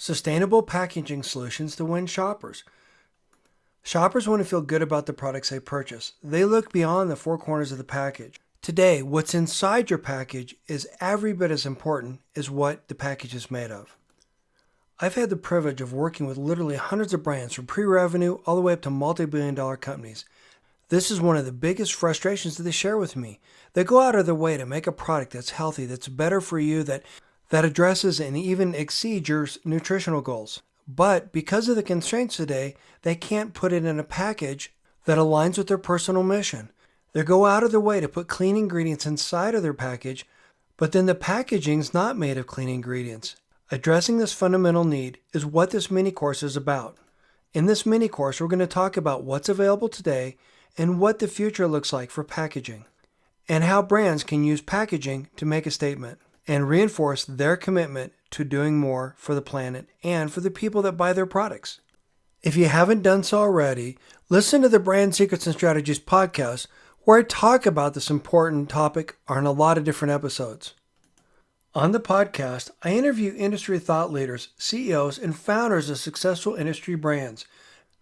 Sustainable packaging solutions to win shoppers. Shoppers want to feel good about the products they purchase. They look beyond the four corners of the package. Today, what's inside your package is every bit as important as what the package is made of. I've had the privilege of working with literally hundreds of brands from pre-revenue all the way up to multi-billion-dollar companies. This is one of the biggest frustrations that they share with me. They go out of their way to make a product that's healthy, that's better for you, that addresses and even exceeds your nutritional goals. But because of the constraints today, they can't put it in a package that aligns with their personal mission. They go out of their way to put clean ingredients inside of their package, but then the packaging's not made of clean ingredients. Addressing this fundamental need is what this mini course is about. In this mini course, we're going to talk about what's available today and what the future looks like for packaging, and how brands can use packaging to make a statement and reinforce their commitment to doing more for the planet and for the people that buy their products. If you haven't done so already, listen to the Brand Secrets and Strategies podcast, where I talk about this important topic on a lot of different episodes. On the podcast, I interview industry thought leaders, CEOs, and founders of successful industry brands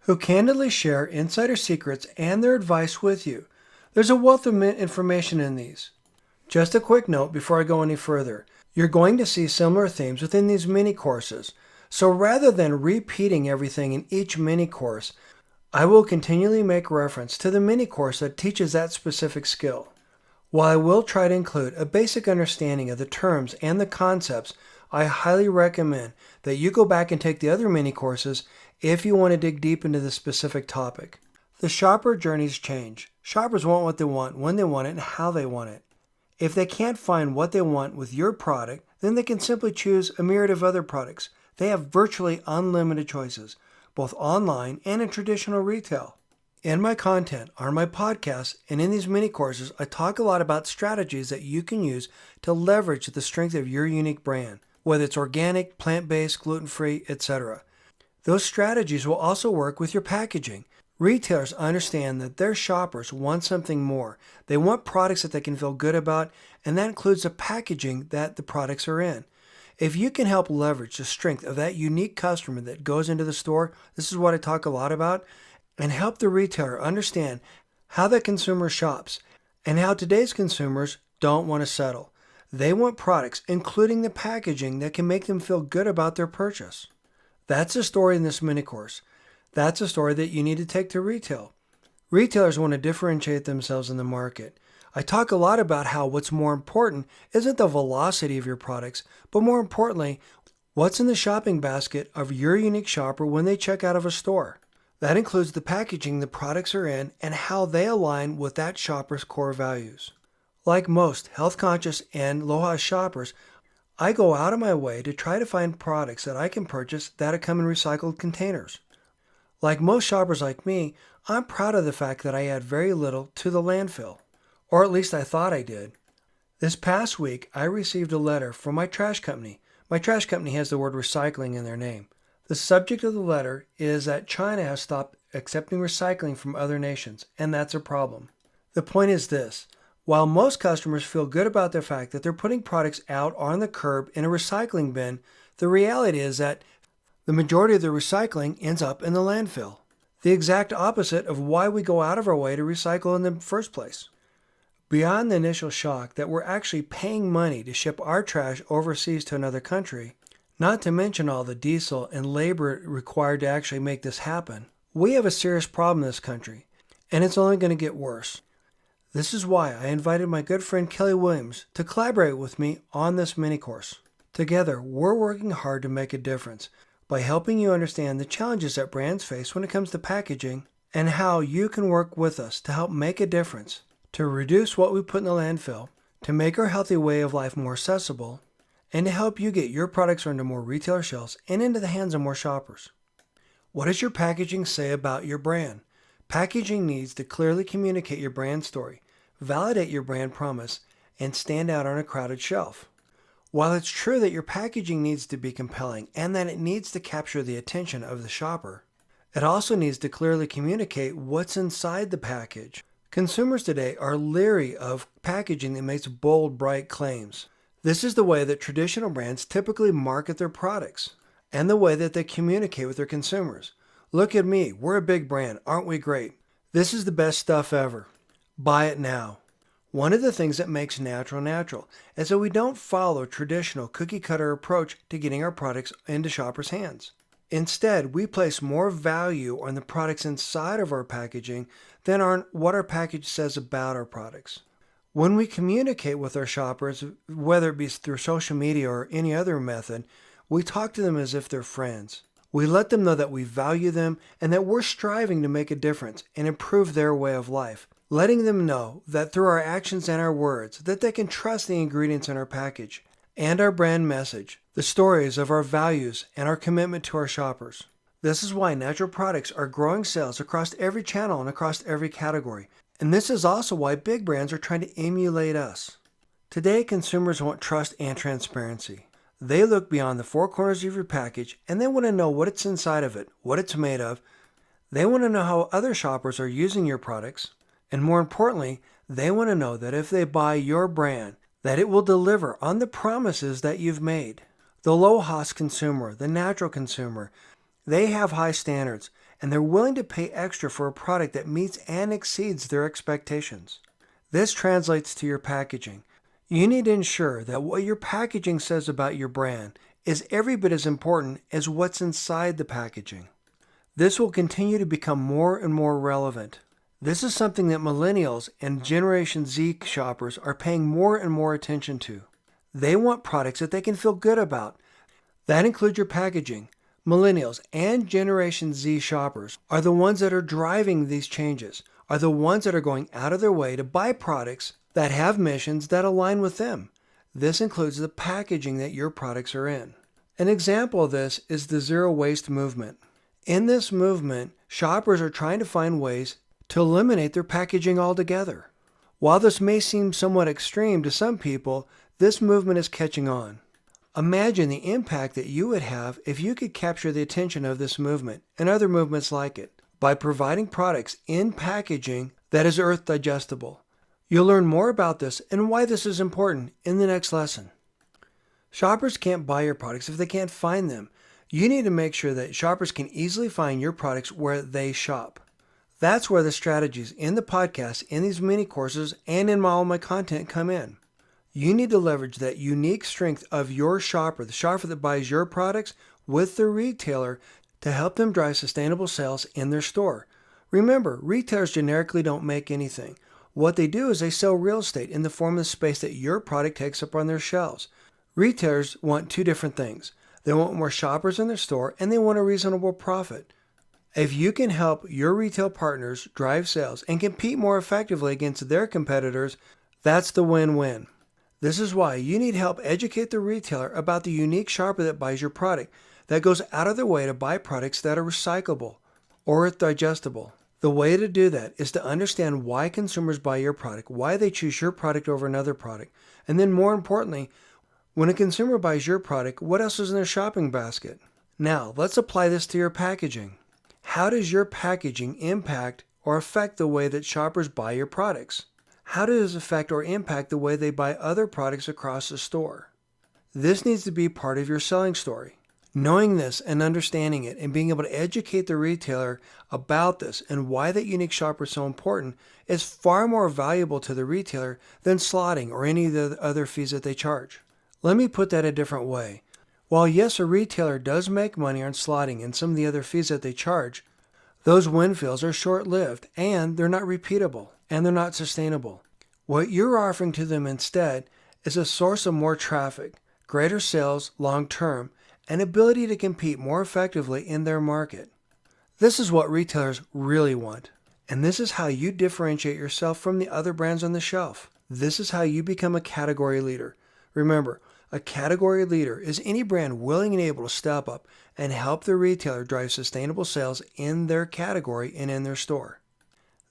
who candidly share insider secrets and their advice with you. There's a wealth of information in these. Just a quick note before I go any further. You're going to see similar themes within these mini courses. So rather than repeating everything in each mini course, I will continually make reference to the mini course that teaches that specific skill. While I will try to include a basic understanding of the terms and the concepts, I highly recommend that you go back and take the other mini courses if you want to dig deep into this specific topic. The shopper journeys change. Shoppers want what they want, when they want it, and how they want it. If they can't find what they want with your product, then they can simply choose a myriad of other products. They have virtually unlimited choices, both online and in traditional retail. In my content, on my podcast, and in these mini courses, I talk a lot about strategies that you can use to leverage the strength of your unique brand, whether it's organic, plant-based, gluten-free, etc. Those strategies will also work with your packaging. Retailers understand that their shoppers want something more. They want products that they can feel good about, and that includes the packaging that the products are in. If you can help leverage the strength of that unique customer that goes into the store, this is what I talk a lot about, and help the retailer understand how the consumer shops and how today's consumers don't want to settle. They want products, including the packaging, that can make them feel good about their purchase. That's the story in this mini course. That's a story that you need to take to retail. Retailers want to differentiate themselves in the market. I talk a lot about how what's more important isn't the velocity of your products, but more importantly, what's in the shopping basket of your unique shopper when they check out of a store. That includes the packaging the products are in and how they align with that shopper's core values. Like most health-conscious and low-cost shoppers, I go out of my way to try to find products that I can purchase that come in recycled containers. Like most shoppers like me, I'm proud of the fact that I add very little to the landfill, or at least I thought I did. This past week, I received a letter from my trash company. My trash company has the word recycling in their name. The subject of the letter is that China has stopped accepting recycling from other nations, and that's a problem. The point is this: while most customers feel good about the fact that they're putting products out on the curb in a recycling bin, the reality is that the majority of the recycling ends up in the landfill. The exact opposite of why we go out of our way to recycle in the first place. Beyond the initial shock that we're actually paying money to ship our trash overseas to another country, not to mention all the diesel and labor required to actually make this happen, we have a serious problem in this country, and it's only going to get worse. This is why I invited my good friend Kelly Williams to collaborate with me on this mini course. Together, we're working hard to make a difference by helping you understand the challenges that brands face when it comes to packaging and how you can work with us to help make a difference, to reduce what we put in the landfill, to make our healthy way of life more accessible, and to help you get your products onto more retailer shelves and into the hands of more shoppers. What does your packaging say about your brand? Packaging needs to clearly communicate your brand story, validate your brand promise, and stand out on a crowded shelf. While it's true that your packaging needs to be compelling and that it needs to capture the attention of the shopper, it also needs to clearly communicate what's inside the package. Consumers today are leery of packaging that makes bold, bright claims. This is the way that traditional brands typically market their products. and the way that they communicate with their consumers. Look at me, we're a big brand, aren't we great? This is the best stuff ever. Buy it now. One of the things that makes natural is that we don't follow a traditional cookie cutter approach to getting our products into shoppers' hands. Instead, we place more value on the products inside of our packaging than on what our package says about our products. When we communicate with our shoppers, whether it be through social media or any other method, we talk to them as if they're friends. We let them know that we value them and that we're striving to make a difference and improve their way of life, letting them know that through our actions and our words that they can trust the ingredients in our package and our brand message, the stories of our values and our commitment to our shoppers. This is why natural products are growing sales across every channel and across every category. And this is also why big brands are trying to emulate us. Today, consumers want trust and transparency. They look beyond the four corners of your package and they want to know what it's inside of it, what it's made of. They want to know how other shoppers are using your products. And more importantly, they want to know that if they buy your brand, that it will deliver on the promises that you've made. The low-cost consumer, the natural consumer, they have high standards and they're willing to pay extra for a product that meets and exceeds their expectations. This translates to your packaging. You need to ensure that what your packaging says about your brand is every bit as important as what's inside the packaging. This will continue to become more and more relevant. This is something that millennials and Generation Z shoppers are paying more and more attention to. They want products that they can feel good about. That includes your packaging. Millennials and Generation Z shoppers are the ones that are driving these changes, are the ones that are going out of their way to buy products that have missions that align with them. This includes the packaging that your products are in. An example of this is the zero waste movement. In this movement, shoppers are trying to find ways to eliminate their packaging altogether. While this may seem somewhat extreme to some people, this movement is catching on. Imagine the impact that you would have if you could capture the attention of this movement and other movements like it by providing products in packaging that is earth digestible. You'll learn more about this and why this is important in the next lesson. Shoppers can't buy your products if they can't find them. You need to make sure that shoppers can easily find your products where they shop. That's where the strategies in the podcast, in these mini courses, and in all my content come in. You need to leverage that unique strength of your shopper, the shopper that buys your products, with the retailer to help them drive sustainable sales in their store. Remember, retailers generically don't make anything. What they do is they sell real estate in the form of the space that your product takes up on their shelves. Retailers want two different things. They want more shoppers in their store and they want a reasonable profit. If you can help your retail partners drive sales and compete more effectively against their competitors, that's the win-win. This is why you need help educate the retailer about the unique shopper that buys your product, that goes out of their way to buy products that are recyclable or digestible. The way to do that is to understand why consumers buy your product, why they choose your product over another product, and then more importantly, when a consumer buys your product, what else is in their shopping basket? Now, let's apply this to your packaging. How does your packaging impact or affect the way that shoppers buy your products? How does it affect or impact the way they buy other products across the store? This needs to be part of your selling story. Knowing this and understanding it and being able to educate the retailer about this and why that unique shopper is so important is far more valuable to the retailer than slotting or any of the other fees that they charge. Let me put that a different way. While yes, a retailer does make money on slotting and some of the other fees that they charge, those windfills are short-lived and they're not repeatable and they're not sustainable. What you're offering to them instead is a source of more traffic, greater sales long-term, and ability to compete more effectively in their market. This is what retailers really want, and this is how you differentiate yourself from the other brands on the shelf. This is how you become a category leader. Remember, a category leader is any brand willing and able to step up and help the retailer drive sustainable sales in their category and in their store.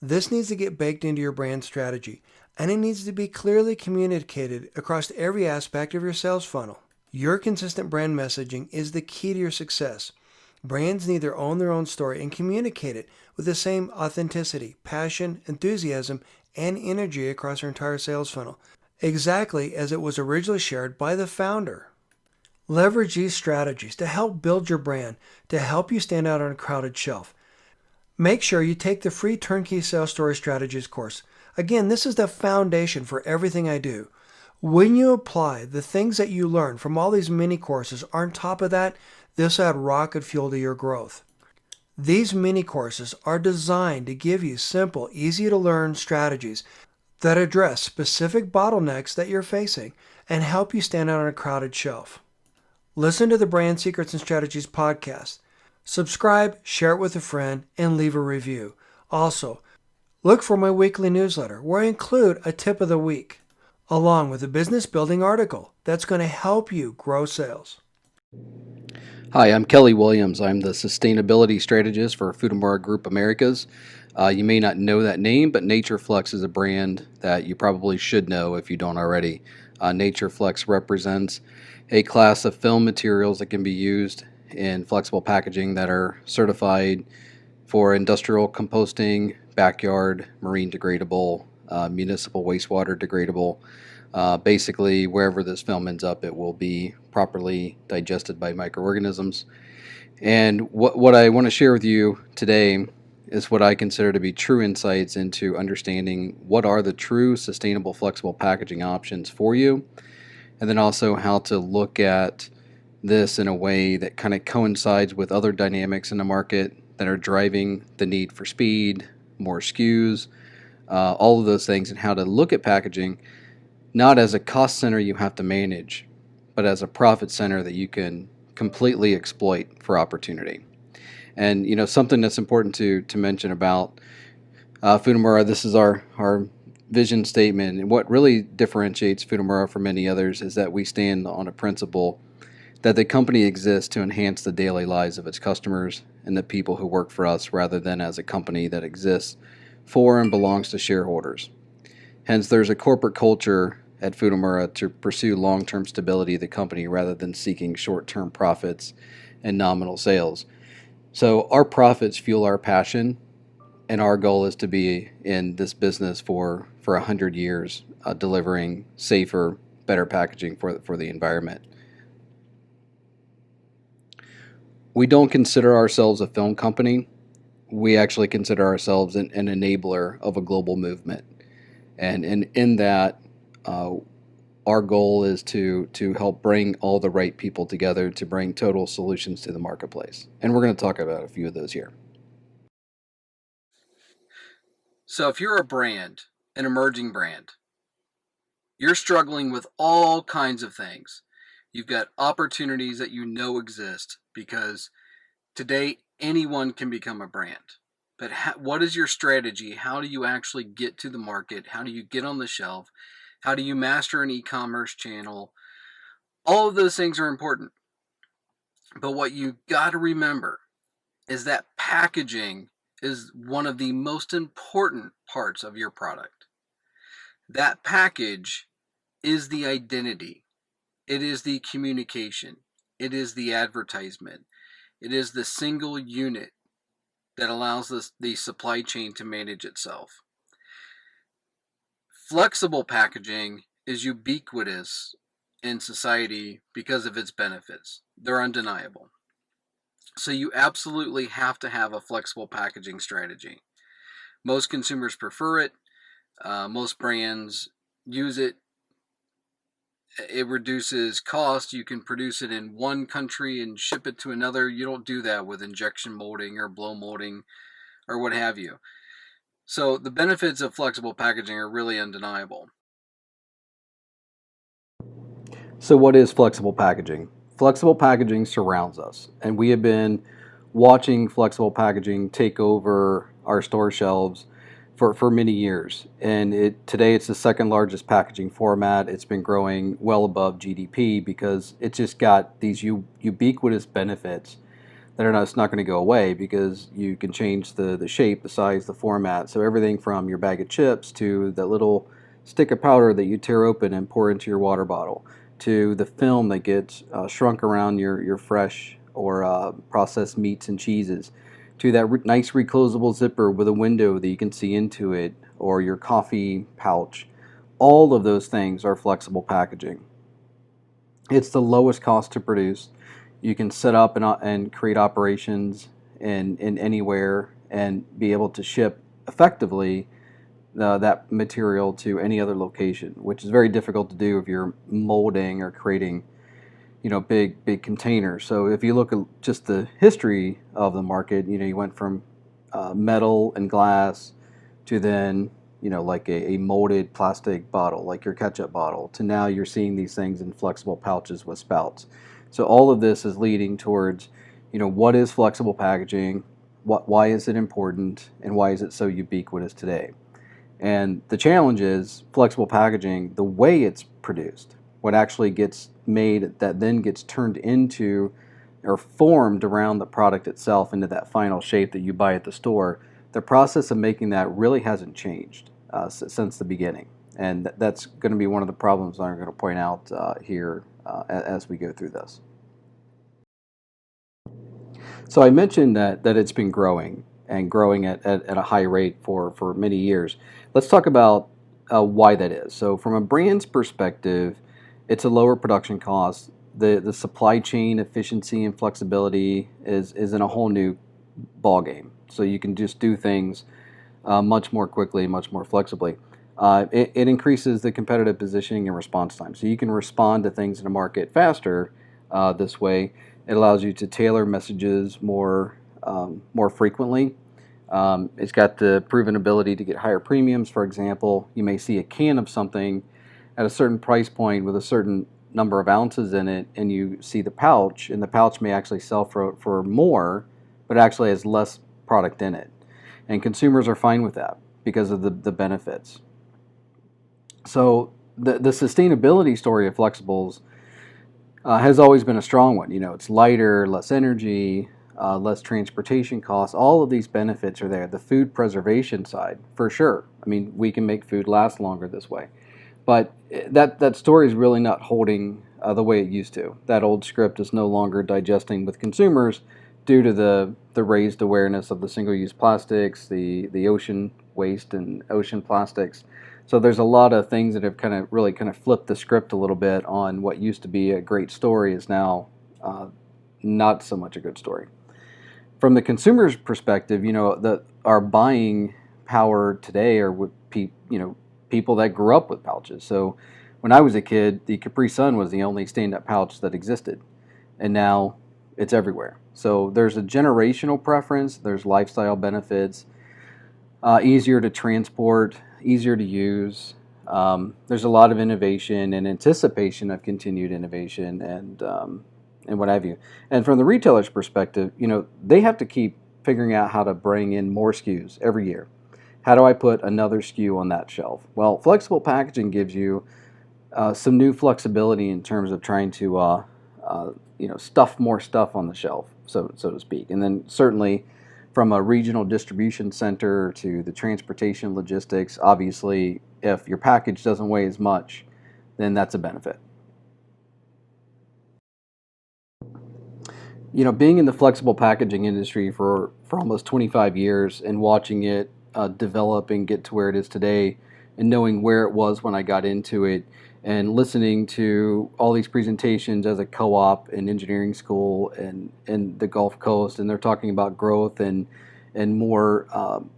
This needs to get baked into your brand strategy, and it needs to be clearly communicated across every aspect of your sales funnel. Your consistent brand messaging is the key to your success. Brands need to own their own story and communicate it with the same authenticity, passion, enthusiasm, and energy across their entire sales funnel, exactly as it was originally shared by the founder. Leverage these strategies to help build your brand, to help you stand out on a crowded shelf. Make sure you take the free Turnkey Sales Story Strategies course. Again, this is the foundation for everything I do. When you apply the things that you learn from all these mini courses, on top of that, this will add rocket fuel to your growth. These mini courses are designed to give you simple, easy to learn strategies that address specific bottlenecks that you're facing and help you stand out on a crowded shelf. Listen to the Brand Secrets and Strategies podcast. Subscribe, share it with a friend, and leave a review. Also, look for my weekly newsletter where I include a tip of the week, along with a business building article that's going to help you grow sales. Hi, I'm Kelly Williams. I'm the Sustainability Strategist for Foodamora Group Americas. You may not know that name, but NatureFlex is a brand that you probably should know if you don't already. NatureFlex represents a class of film materials that can be used in flexible packaging that are certified for industrial composting, backyard, marine degradable, municipal wastewater degradable. Basically, wherever this film ends up, it will be properly digested by microorganisms. And what I want to share with you today is what I consider to be true insights into understanding what are the true sustainable flexible packaging options for you, and then also how to look at this in a way that kind of coincides with other dynamics in the market that are driving the need for speed, more SKUs, all of those things, and how to look at packaging not as a cost center you have to manage, but as a profit center that you can completely exploit for opportunity. And something that's important to mention about Foodamora, this is our vision statement, and what really differentiates Foodamora from many others is that we stand on a principle that the company exists to enhance the daily lives of its customers and the people who work for us, rather than as a company that exists for and belongs to shareholders. Hence, there's a corporate culture at Foodamora to pursue long-term stability of the company rather than seeking short-term profits and nominal sales. So our profits fuel our passion, and our goal is to be in this business for 100 years, delivering safer, better packaging for the environment. We don't consider ourselves a film company. We actually consider ourselves an enabler of a global movement. And in that, our goal is to help bring all the right people together to bring total solutions to the marketplace. And we're going to talk about a few of those here. So if you're a brand, an emerging brand, you're struggling with all kinds of things. You've got opportunities that you know exist because today anyone can become a brand. But what is your strategy? How do you actually get to the market? How do you get on the shelf? How do you master an e-commerce channel? All of those things are important. But what you got to remember is that packaging is one of the most important parts of your product. That package is the identity. It is the communication. It is the advertisement. It is the single unit that allows the supply chain to manage itself. Flexible packaging is ubiquitous in society because of its benefits. They're undeniable. So you absolutely have to have a flexible packaging strategy. Most consumers prefer it. Most brands use it. It reduces cost. You can produce it in one country and ship it to another. You don't do that with injection molding or blow molding or what have you. So the benefits of flexible packaging are really undeniable. So what is flexible packaging? Flexible packaging surrounds us, and we have been watching flexible packaging take over our store shelves for many years. And today it's the second largest packaging format. It's been growing well above GDP because it's just got these ubiquitous benefits that are not going to go away, because you can change the shape, the size, the format. So everything from your bag of chips to the little stick of powder that you tear open and pour into your water bottle, to the film that gets shrunk around your fresh or processed meats and cheeses, to that nice reclosable zipper with a window that you can see into it, or your coffee pouch. All of those things are flexible packaging. It's the lowest cost to produce. You can set up and create operations in anywhere and be able to ship effectively that material to any other location, which is very difficult to do if you're molding or creating, big containers. So if you look at just the history of the market, you went from metal and glass to then, like a molded plastic bottle, like your ketchup bottle, to now you're seeing these things in flexible pouches with spouts. So all of this is leading towards, what is flexible packaging, why is it important, and why is it so ubiquitous today? And the challenge is flexible packaging, the way it's produced, what actually gets made that then gets turned into or formed around the product itself into that final shape that you buy at the store. The process of making that really hasn't changed since the beginning. And that's going to be one of the problems I'm going to point out here as we go through this. So I mentioned that it's been growing and growing at a high rate for many years. Let's talk about why that is. So from a brand's perspective, it's a lower production cost. The supply chain efficiency and flexibility is in a whole new ball game. So you can just do things much more quickly, much more flexibly. It increases the competitive positioning and response time. So you can respond to things in the market faster this way. It allows you to tailor messages more frequently. It's got the proven ability to get higher premiums. For example, you may see a can of something at a certain price point with a certain number of ounces in it, and you see the pouch, and the pouch may actually sell for more, but actually has less product in it. And consumers are fine with that because of the benefits. So the sustainability story of flexibles has always been a strong one. It's lighter, less energy, less transportation costs. All of these benefits are there. The food preservation side, for sure. I mean, we can make food last longer this way. But that story is really not holding the way it used to. That old script is no longer digesting with consumers due to the raised awareness of the single-use plastics, the ocean waste and ocean plastics. So there's a lot of things that have really flipped the script a little bit on what used to be a great story is now not so much a good story. From the consumer's perspective, our buying power today are with people that grew up with pouches. So when I was a kid, the Capri Sun was the only stand-up pouch that existed, and now it's everywhere. So there's a generational preference, there's lifestyle benefits, easier to transport, easier to use. There's a lot of innovation and anticipation of continued innovation and what have you. And from the retailer's perspective, they have to keep figuring out how to bring in more SKUs every year. How do I put another SKU on that shelf? Well, flexible packaging gives you some new flexibility in terms of trying to stuff more stuff on the shelf, so to speak. And then certainly from a regional distribution center to the transportation logistics, obviously, if your package doesn't weigh as much, then that's a benefit. Being in the flexible packaging industry for almost 25 years and watching it develop and get to where it is today, and knowing where it was when I got into it, and listening to all these presentations as a co-op in engineering school and in the Gulf Coast, and they're talking about growth and more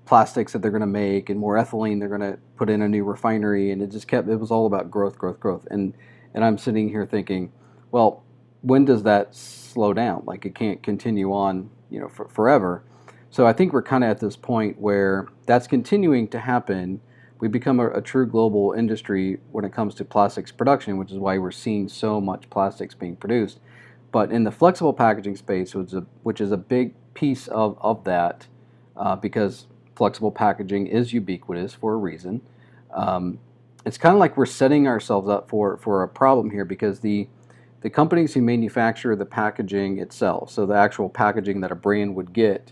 plastics that they're going to make and more ethylene they're going to put in a new refinery, and it was all about growth, and I'm sitting here thinking, well, when does that slow down? Like, it can't continue on, forever. So I think we're kind of at this point where that's continuing to happen. We become a true global industry when it comes to plastics production, which is why we're seeing so much plastics being produced. But in the flexible packaging space, which is a big piece of that, because flexible packaging is ubiquitous for a reason, it's kind of like we're setting ourselves up for a problem here, because the companies who manufacture the packaging itself, so the actual packaging that a brand would get,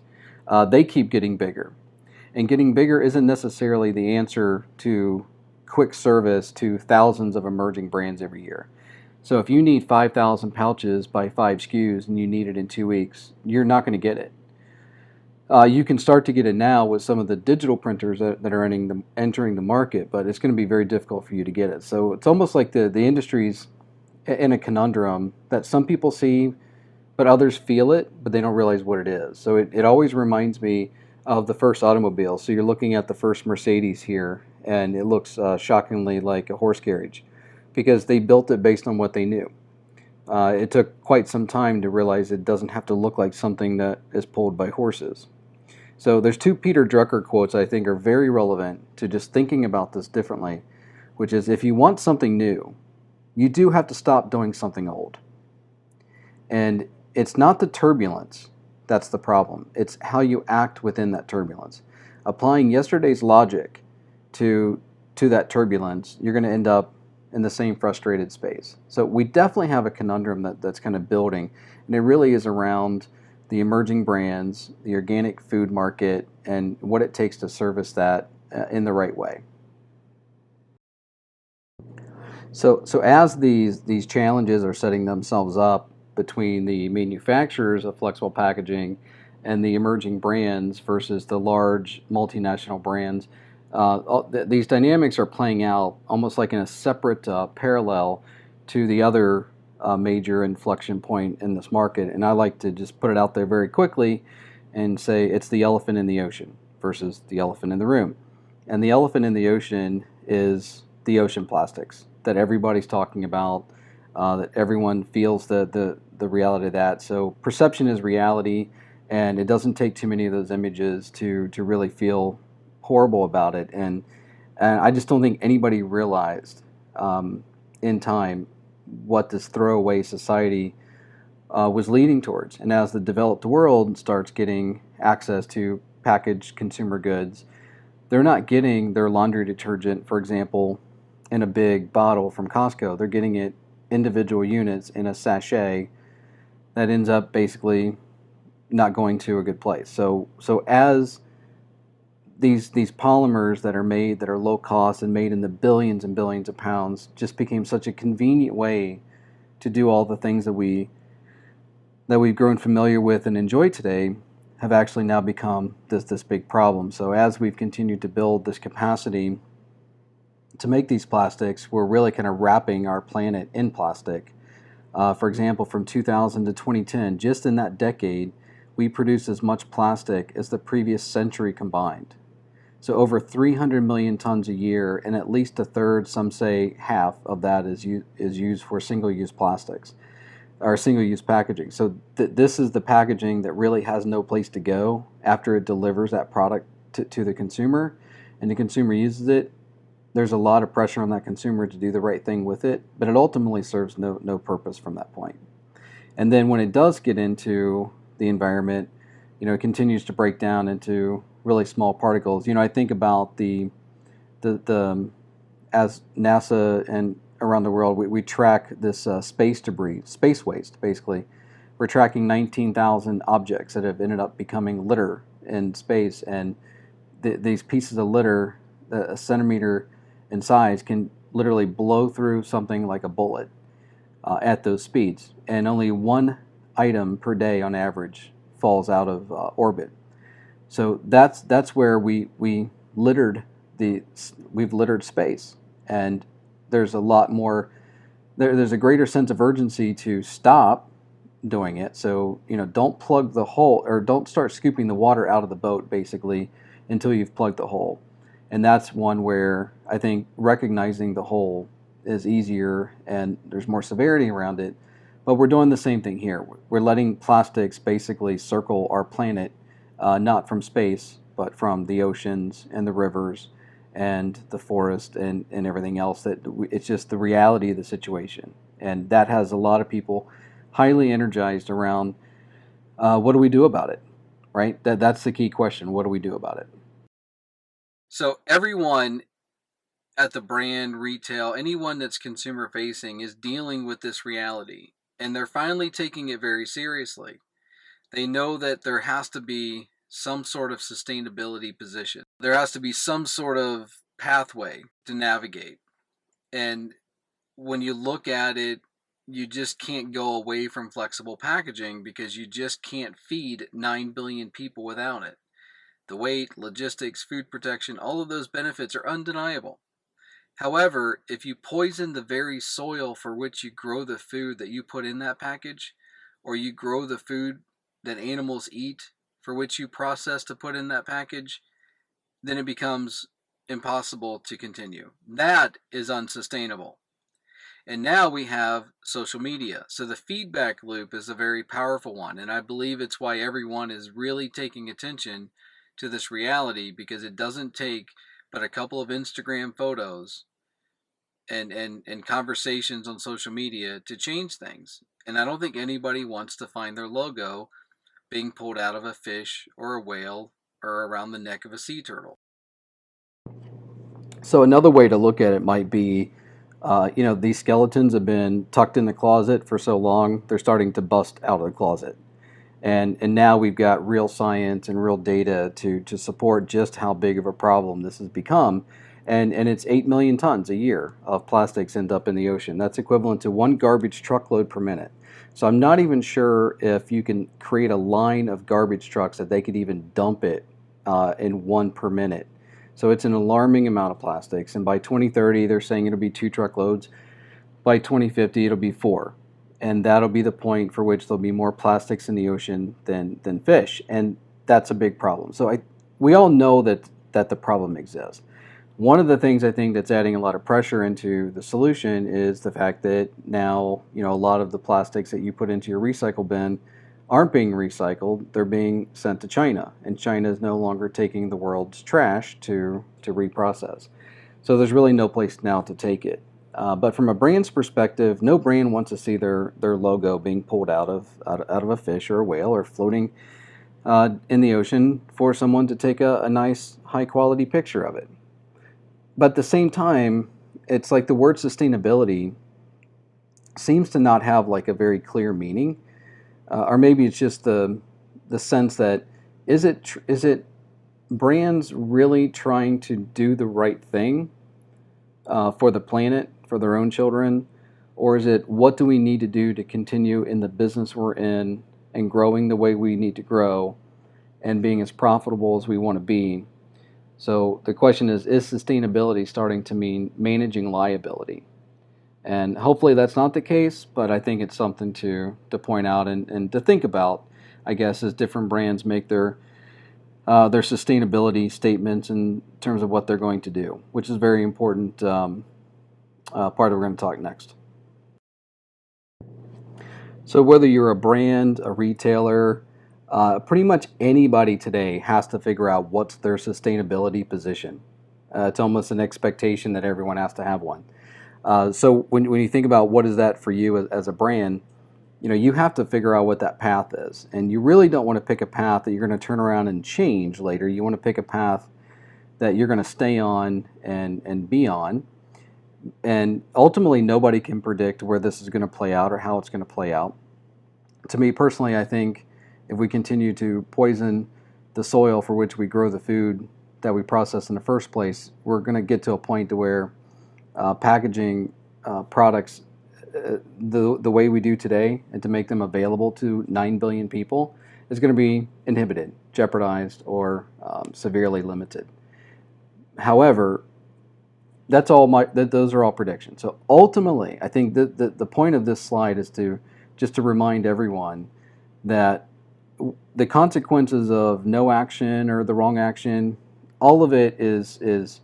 they keep getting bigger. And getting bigger isn't necessarily the answer to quick service to thousands of emerging brands every year. So if you need 5,000 pouches by 5 SKUs and you need it in 2 weeks, you're not going to get it. You can start to get it now with some of the digital printers that are entering the market, but it's going to be very difficult for you to get it. So it's almost like the industry's in a conundrum that some people see, but others feel it, but they don't realize what it is. So it always reminds me of the first automobile. So you're looking at the first Mercedes here, and it looks shockingly like a horse carriage because they built it based on what they knew. It took quite some time to realize it doesn't have to look like something that is pulled by horses. So there's two Peter Drucker quotes I think are very relevant to just thinking about this differently, which is if you want something new, you do have to stop doing something old. And it's not the turbulence that's the problem. It's how you act within that turbulence. Applying yesterday's logic to that turbulence, you're going to end up in the same frustrated space. So we definitely have a conundrum that's kind of building, and it really is around the emerging brands, the organic food market, and what it takes to service that in the right way. So as these challenges are setting themselves up between the manufacturers of flexible packaging and the emerging brands versus the large multinational brands, these dynamics are playing out almost like in a separate parallel to the other major inflection point in this market. And I like to just put it out there very quickly and say it's the elephant in the ocean versus the elephant in the room. And the elephant in the ocean is the ocean plastics that everybody's talking about, that everyone feels the reality of that. So perception is reality, and it doesn't take too many of those images to really feel horrible about it. And I just don't think anybody realized in time what this throwaway society was leading towards. And as the developed world starts getting access to packaged consumer goods, they're not getting their laundry detergent, for example, in a big bottle from Costco. They're getting it individual units in a sachet that ends up basically not going to a good place. So as these polymers that are made that are low cost and made in the billions and billions of pounds just became such a convenient way to do all the things that we've grown familiar with and enjoy today, have actually now become this big problem. So as we've continued to build this capacity to make these plastics, we're really kind of wrapping our planet in plastic. For example, from 2000 to 2010, just in that decade, we produced as much plastic as the previous century combined. So over 300 million tons a year, and at least a third, some say half of that is used for single-use plastics or single-use packaging. So this is the packaging that really has no place to go after it delivers that product to the consumer, and the consumer uses it. There's a lot of pressure on that consumer to do the right thing with it, but it ultimately serves no purpose from that point. And then when it does get into the environment, it continues to break down into really small particles. I think about the as NASA and around the world, we track this space debris, space waste, basically. We're tracking 19,000 objects that have ended up becoming litter in space, and these pieces of litter, a centimeter in size, can literally blow through something like a bullet at those speeds, and only one item per day on average falls out of orbit. So that's where we've littered space, and there's a lot more. There's a greater sense of urgency to stop doing it. So don't plug the hole, or don't start scooping the water out of the boat basically until you've plugged the hole. And that's one where I think recognizing the hole is easier and there's more severity around it. But we're doing the same thing here. We're letting plastics basically circle our planet, not from space, but from the oceans and the rivers and the forest and everything else. It's just the reality of the situation. And that has a lot of people highly energized around what do we do about it, right? That's the key question. What do we do about it? So everyone at the brand, retail, anyone that's consumer facing is dealing with this reality, and they're finally taking it very seriously. They know that there has to be some sort of sustainability position. There has to be some sort of pathway to navigate. And when you look at it, you just can't go away from flexible packaging because you just can't feed 9 billion people without it. The weight, logistics, food protection, all of those benefits are undeniable. However, if you poison the very soil for which you grow the food that you put in that package, or you grow the food that animals eat for which you process to put in that package, then it becomes impossible to continue. That is unsustainable. And now we have social media. So the feedback loop is a very powerful one. And I believe it's why everyone is really taking attention to this reality, because it doesn't take but a couple of Instagram photos and conversations on social media to change things. And I don't think anybody wants to find their logo being pulled out of a fish or a whale or around the neck of a sea turtle. So another way to look at it might be, these skeletons have been tucked in the closet for so long, they're starting to bust out of the closet. And now we've got real science and real data to support just how big of a problem this has become. And it's 8 million tons a year of plastics end up in the ocean. That's equivalent to one garbage truckload per minute. So I'm not even sure if you can create a line of garbage trucks that they could even dump it in one per minute. So it's an alarming amount of plastics. And by 2030, they're saying it'll be 2 truckloads. By 2050, it'll be 4. And that'll be the point for which there'll be more plastics in the ocean than fish. And that's a big problem. So we all know that the problem exists. One of the things I think that's adding a lot of pressure into the solution is the fact that now, a lot of the plastics that you put into your recycle bin aren't being recycled. They're being sent to China, and China is no longer taking the world's trash to reprocess. So there's really no place now to take it. But from a brand's perspective, no brand wants to see their logo being pulled out of a fish or a whale or floating in the ocean for someone to take a nice high quality picture of it. But at the same time, it's like the word sustainability seems to not have like a very clear meaning, or maybe it's just the sense that is it brands really trying to do the right thing for the planet, for their own children, or is it what do we need to do to continue in the business we're in and growing the way we need to grow and being as profitable as we want to be? So the question is sustainability starting to mean managing liability? And hopefully that's not the case, but I think it's something to point out and to think about, I guess, as different brands make their sustainability statements in terms of what they're going to do, which is a very important part that we're going to talk next. So whether you're a brand, a retailer, pretty much anybody today has to figure out what's their sustainability position. It's almost an expectation that everyone has to have one. So when you think about what is that for you as a brand, you have to figure out what that path is. And you really don't want to pick a path that you're going to turn around and change later. You want to pick a path that you're going to stay on and be on. And ultimately, nobody can predict where this is going to play out or how it's going to play out. To me personally, I think if we continue to poison the soil for which we grow the food that we process in the first place, we're going to get to a point to where packaging products the way we do today and to make them available to 9 billion people is going to be inhibited, jeopardized, or severely limited. However, those are all predictions. So ultimately, I think the point of this slide is to remind everyone that the consequences of no action or the wrong action, all of it is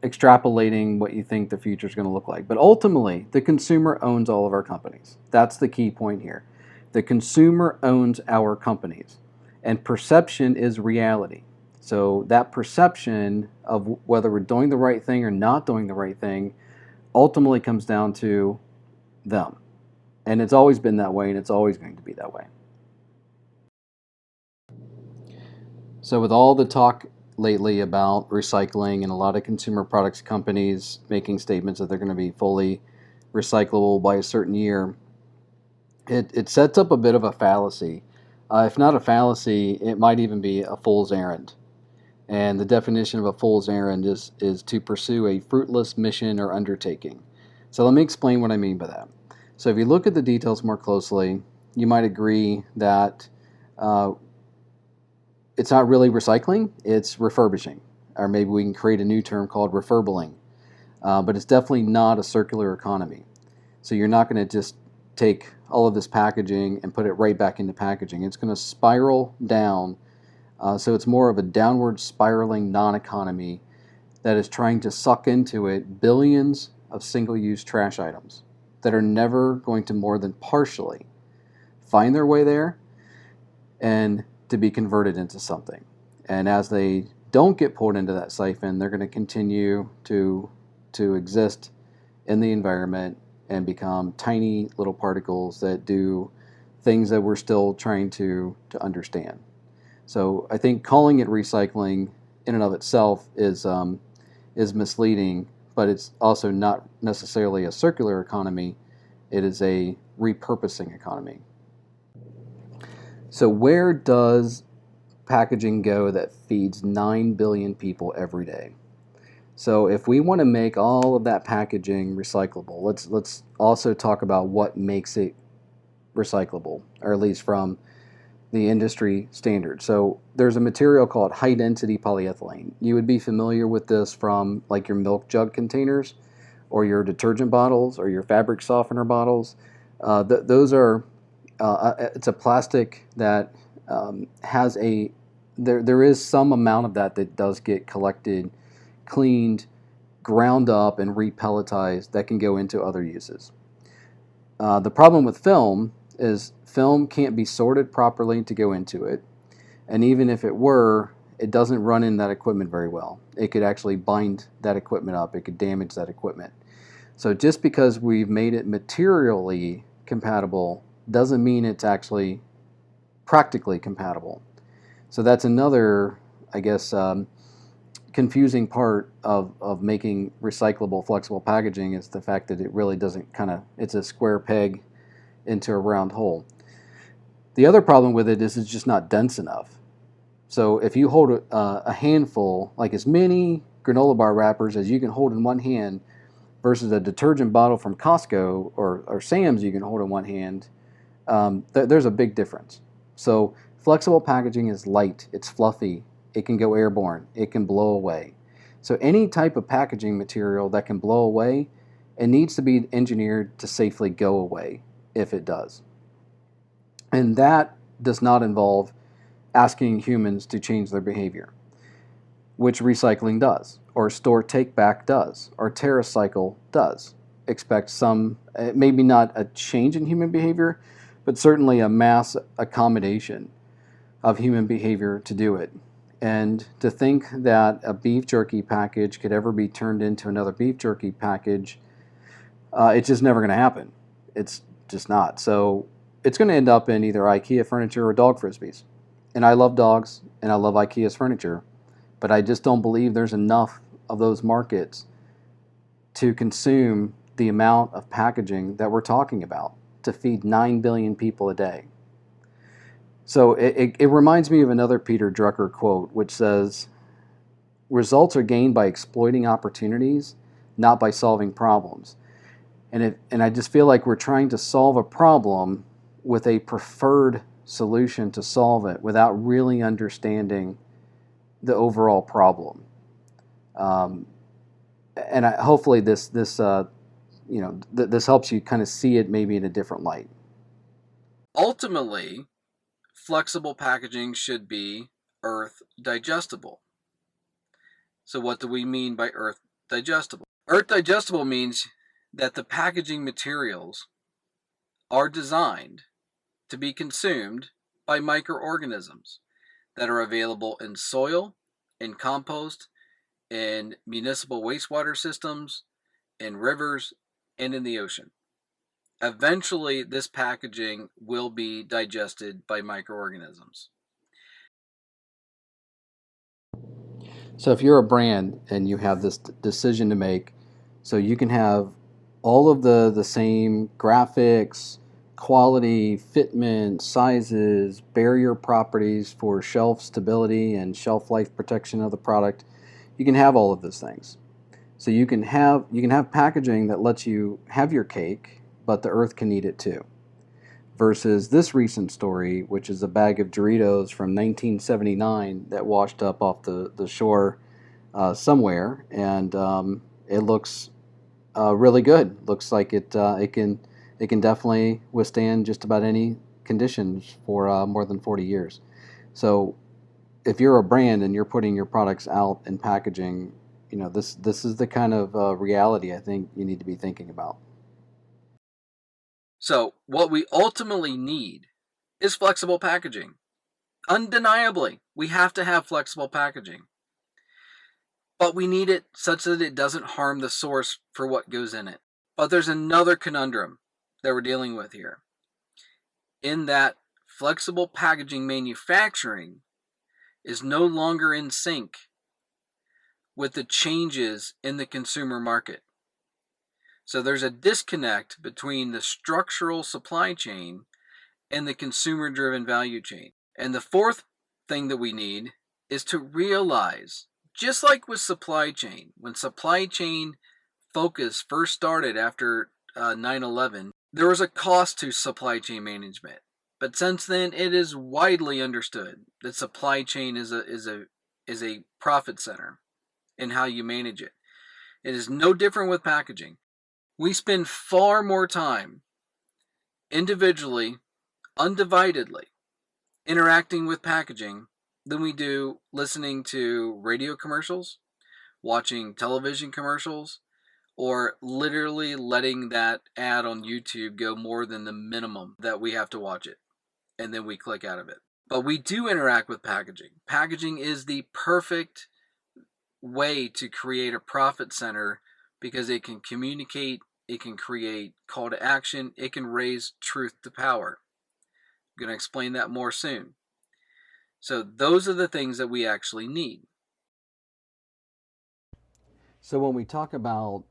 extrapolating what you think the future is going to look like. But ultimately, the consumer owns all of our companies. That's the key point here. The consumer owns our companies, and perception is reality. So that perception of whether we're doing the right thing or not doing the right thing ultimately comes down to them. And it's always been that way, and it's always going to be that way. So with all the talk lately about recycling and a lot of consumer products companies making statements that they're going to be fully recyclable by a certain year, it sets up a bit of a fallacy. If not a fallacy, it might even be a fool's errand. And the definition of a fool's errand is to pursue a fruitless mission or undertaking. So let me explain what I mean by that. So if you look at the details more closely, you might agree that it's not really recycling, it's refurbishing. Or maybe we can create a new term called refurbling. but it's definitely not a circular economy. So you're not going to just take all of this packaging and put it right back into packaging. It's going to spiral down. So it's more of a downward spiraling non-economy that is trying to suck into it billions of single-use trash items that are never going to more than partially find their way there and to be converted into something. And as they don't get pulled into that siphon, they're going to continue to exist in the environment and become tiny little particles that do things that we're still trying to understand. So I think calling it recycling in and of itself is misleading, but it's also not necessarily a circular economy. It is a repurposing economy. So where does packaging go that feeds 9 billion people every day? So if we want to make all of that packaging recyclable, let's also talk about what makes it recyclable, or at least from the industry standard. So there's a material called high density polyethylene. You would be familiar with this from like your milk jug containers or your detergent bottles or your fabric softener bottles. Those are it's a plastic that has there is some amount of that does get collected, cleaned, ground up, and repelletized that can go into other uses. The problem with film is film can't be sorted properly to go into it, and even if it were, it doesn't run in that equipment very well. It could actually bind that equipment up. It could damage that equipment. So just because we've made it materially compatible doesn't mean it's actually practically compatible. So that's another, I guess, confusing part of making recyclable, flexible packaging is the fact that it really doesn't it's a square peg into a round hole. The other problem with it is it's just not dense enough. So if you hold a handful, like as many granola bar wrappers as you can hold in one hand versus a detergent bottle from Costco or Sam's you can hold in one hand, there's a big difference. So flexible packaging is light, it's fluffy, it can go airborne, it can blow away. So any type of packaging material that can blow away, it needs to be engineered to safely go away if it does. And that does not involve asking humans to change their behavior, which recycling does, or store take back does, or TerraCycle does. Expect some, maybe not a change in human behavior, but certainly a mass accommodation of human behavior to do it. And to think that a beef jerky package could ever be turned into another beef jerky package, it's just never going to happen. It's just not. So it's going to end up in either IKEA furniture or dog frisbees. And I love dogs and I love IKEA's furniture, but I just don't believe there's enough of those markets to consume the amount of packaging that we're talking about to feed 9 billion people a day. So it reminds me of another Peter Drucker quote, which says, results are gained by exploiting opportunities, not by solving problems. And I just feel like we're trying to solve a problem with a preferred solution to solve it without really understanding the overall problem. And hopefully this helps you kind of see it maybe in a different light. Ultimately, flexible packaging should be earth digestible. So what do we mean by earth digestible? Earth digestible means that the packaging materials are designed to be consumed by microorganisms that are available in soil, in compost, in municipal wastewater systems, in rivers, and in the ocean. Eventually, this packaging will be digested by microorganisms. So if you're a brand and you have this decision to make, so you can have all of the same graphics, quality, fitment, sizes, barrier properties for shelf stability and shelf life protection of the product. You can have all of those things. So you can have packaging that lets you have your cake, but the earth can eat it too. Versus this recent story, which is a bag of Doritos from 1979 that washed up off the shore somewhere, and it looks really good. Looks like it can definitely withstand just about any conditions for more than 40 years. So if you're a brand and you're putting your products out in packaging, this is the kind of reality I think you need to be thinking about. So, what we ultimately need is flexible packaging. Undeniably, we have to have flexible packaging. But we need it such that it doesn't harm the source for what goes in it. But there's another conundrum that we're dealing with here, in that flexible packaging manufacturing is no longer in sync with the changes in the consumer market. So there's a disconnect between the structural supply chain and the consumer-driven value chain. And the fourth thing that we need is to realize, just like with supply chain, when supply chain focus first started after 9/11, there was a cost to supply chain management. But since then, it is widely understood that supply chain is a profit center in how you manage it. It is no different with packaging. We spend far more time individually, undividedly, interacting with packaging than we do listening to radio commercials, watching television commercials, or literally letting that ad on YouTube go more than the minimum that we have to watch it, and then we click out of it. But we do interact with packaging. Packaging is the perfect way to create a profit center because it can communicate, it can create call to action, it can raise truth to power. I'm going to explain that more soon. So those are the things that we actually need. So when we talk about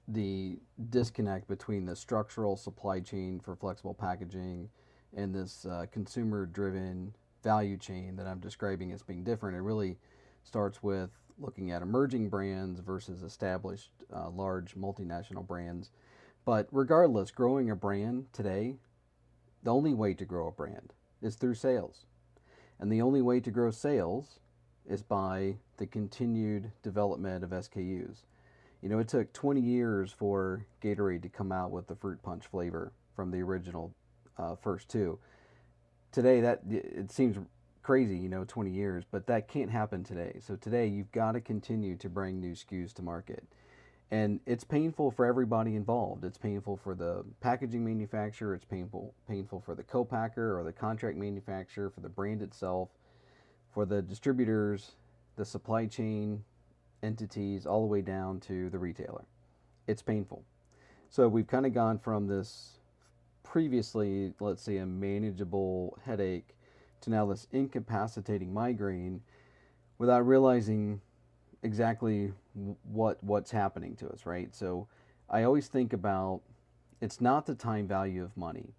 the disconnect between the structural supply chain for flexible packaging and this consumer-driven value chain that I'm describing as being different, it really starts with looking at emerging brands versus established large multinational brands. But regardless, growing a brand today, the only way to grow a brand is through sales. And the only way to grow sales is by the continued development of SKUs. It took 20 years for Gatorade to come out with the fruit punch flavor from the original first two. Today, that it seems crazy, 20 years, but that can't happen today. So today, you've got to continue to bring new SKUs to market. And it's painful for everybody involved. It's painful for the packaging manufacturer. It's painful for the co-packer or the contract manufacturer, for the brand itself, for the distributors, the supply chain entities, all the way down to the retailer. It's painful. So we've kind of gone from this previously, let's say, a manageable headache to now this incapacitating migraine without realizing exactly what's happening to us, right? So I always think about, it's not the time value of money.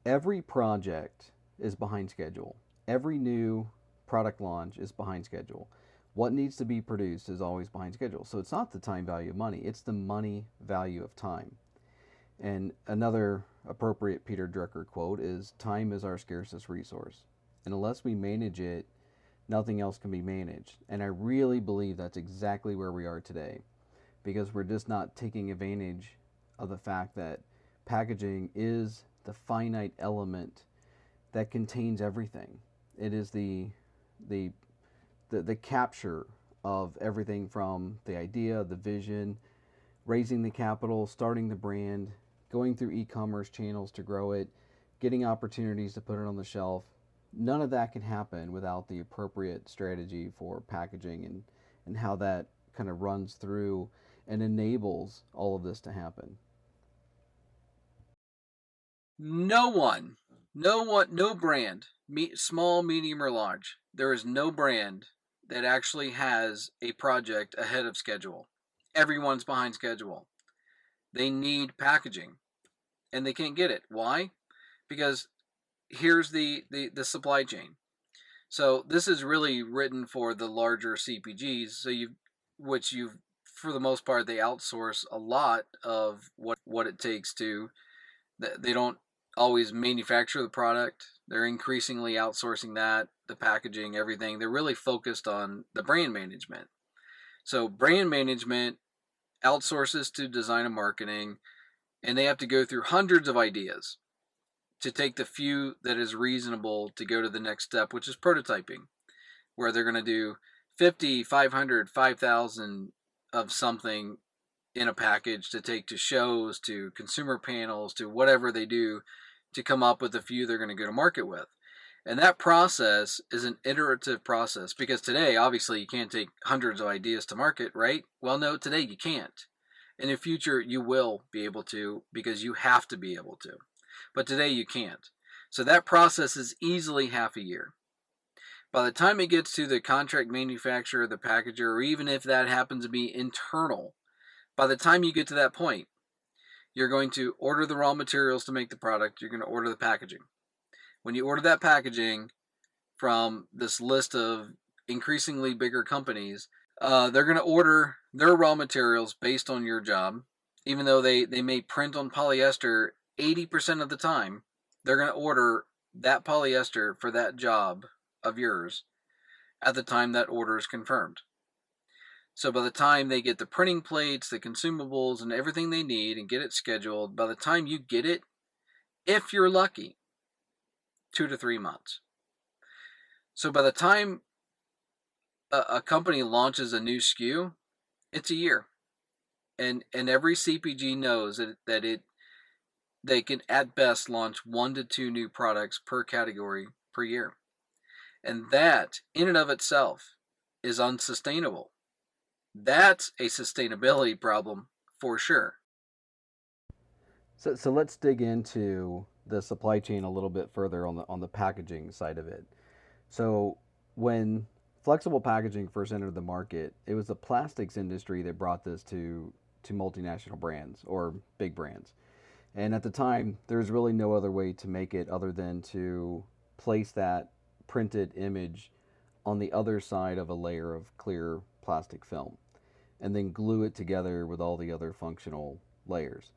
Every project is behind schedule. Every new product launch is behind schedule. What needs to be produced is always behind schedule. So it's not the time value of money, it's the money value of time. And another appropriate Peter Drucker quote is, time is our scarcest resource. And unless we manage it, nothing else can be managed. And I really believe that's exactly where we are today, because we're just not taking advantage of the fact that packaging is the finite element that contains everything. It is the capture of everything from the idea, the vision, raising the capital, starting the brand, going through e-commerce channels to grow it, getting opportunities to put it on the shelf. None of that can happen without the appropriate strategy for packaging and how that kind of runs through and enables all of this to happen. No brand, small, medium, or large, there is no brand that actually has a project ahead of schedule. Everyone's behind schedule. They need packaging, and they can't get it. Why? Because here's the supply chain. So this is really written for the larger CPGs. So which for the most part, they outsource a lot of what it takes to. They don't always manufacture the product. They're increasingly outsourcing that, the packaging, everything. They're really focused on the brand management. So brand management outsources to design and marketing, and they have to go through hundreds of ideas to take the few that is reasonable to go to the next step, which is prototyping, where they're going to do 50, 500, 5,000 of something in a package to take to shows, to consumer panels, to whatever they do to come up with a few they're going to go to market with. And that process is an iterative process, because today, obviously, you can't take hundreds of ideas to market, right? Well, no, today you can't. In the future, you will be able to, because you have to be able to. But today you can't. So that process is easily half a year. By the time it gets to the contract manufacturer, the packager, or even if that happens to be internal, by the time you get to that point, you're going to order the raw materials to make the product. You're going to order the packaging. When you order that packaging from this list of increasingly bigger companies, they're going to order their raw materials based on your job. Even though they may print on polyester 80% of the time, they're going to order that polyester for that job of yours at the time that order is confirmed. So by the time they get the printing plates, the consumables, and everything they need and get it scheduled, by the time you get it, if you're lucky, 2 to 3 months. So by the time a company launches a new SKU, it's a year. And every CPG knows that they can at best launch 1 to 2 new products per category per year. And that, in and of itself, is unsustainable. That's a sustainability problem for sure. So let's dig into the supply chain a little bit further on the packaging side of it. So when flexible packaging first entered the market, it was the plastics industry that brought this to multinational brands or big brands. And at the time, there was really no other way to make it other than to place that printed image on the other side of a layer of clear plastic film and then glue it together with all the other functional layers.